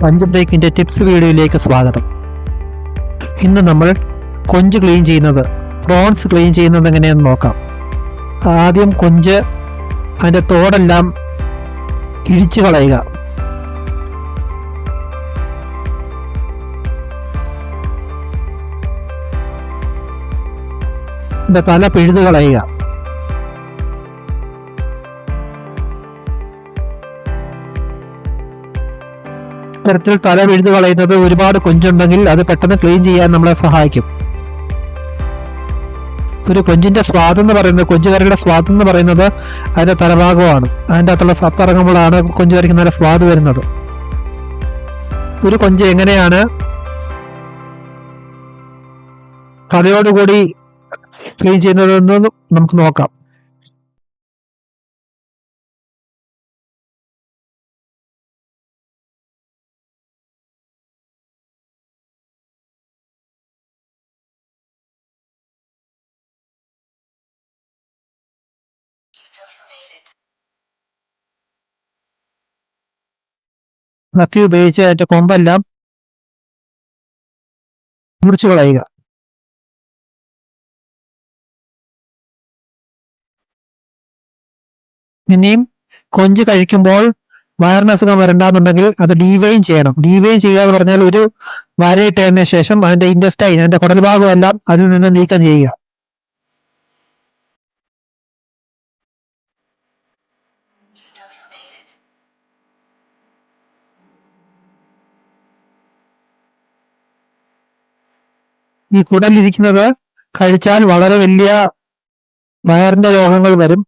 Punch ബ്രേക്കിന്റെ tips വീഡിയോയിലേക്ക് സ്വാഗതം. ഇന്ന് നമ്മൾ കൊഞ്ച് ക്ലീൻ ചെയ്യുന്നത്, പ്രോൺസ് ക്ലീൻ ചെയ്യുന്നത് എങ്ങനെയെന്ന് നോക്കാം. ആദ്യം കൊഞ്ച് അതിൻ്റെ തോടെല്ലാം ഇടിച്ചു കളയുക. അതിൻ്റെ തല പിഴുതു കളയുക. ഇത്തരത്തിൽ തല പിഴുതു കളയുന്നത് ഒരുപാട് കൊഞ്ചുണ്ടെങ്കിൽ അത് പെട്ടെന്ന് ക്ലീൻ ചെയ്യാൻ നമ്മളെ സഹായിക്കും. ഒരു കൊഞ്ചിന്റെ സ്വാദെന്ന് പറയുന്നത്, കൊഞ്ചുകറിയുടെ സ്വാദെന്ന് പറയുന്നത് അതിന്റെ തലഭാഗമാണ്. അതിൻ്റെ അകത്തുള്ള സത്തിറങ്ങുമ്പോഴാണ് കൊഞ്ചുകറിക്ക് നല്ല സ്വാദ് വരുന്നത്. ഒരു കൊഞ്ച് എങ്ങനെയാണ് തലയോടുകൂടി ക്ലീൻ ചെയ്യുന്നതെന്ന് നമുക്ക് നോക്കാം. കത്തി ഉപയോഗിച്ച് അതിന്റെ കൊമ്പെല്ലാം മുറിച്ചു കളയുക. ഇനിയും കൊഞ്ച് കഴിക്കുമ്പോൾ വയറിന് അസുഖം വരണ്ടെന്നുണ്ടെങ്കിൽ അത് ഡീവെയിൻ ചെയ്യണം. ഡീവെയിൻ ചെയ്യുക എന്ന് പറഞ്ഞാൽ ഒരു വരയിട്ടതിന് ശേഷം അതിന്റെ ഇൻറ്റസ്റ്റൈൻ, അതിന്റെ കുടൽ ഭാഗം എല്ലാം അതിൽ നിന്ന് നീക്കം ചെയ്യുക. ഈ കുടലിരിക്കുന്നത് കഴിച്ചാൽ വളരെ വലിയ വയറിന്റെ രോഗങ്ങൾ വരും.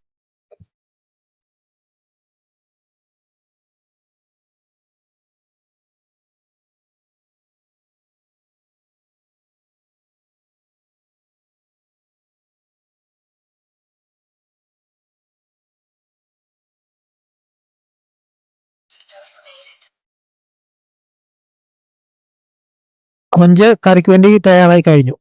കൊഞ്ച് കറിക്ക് വേണ്ടി തയ്യാറായി കഴിഞ്ഞു.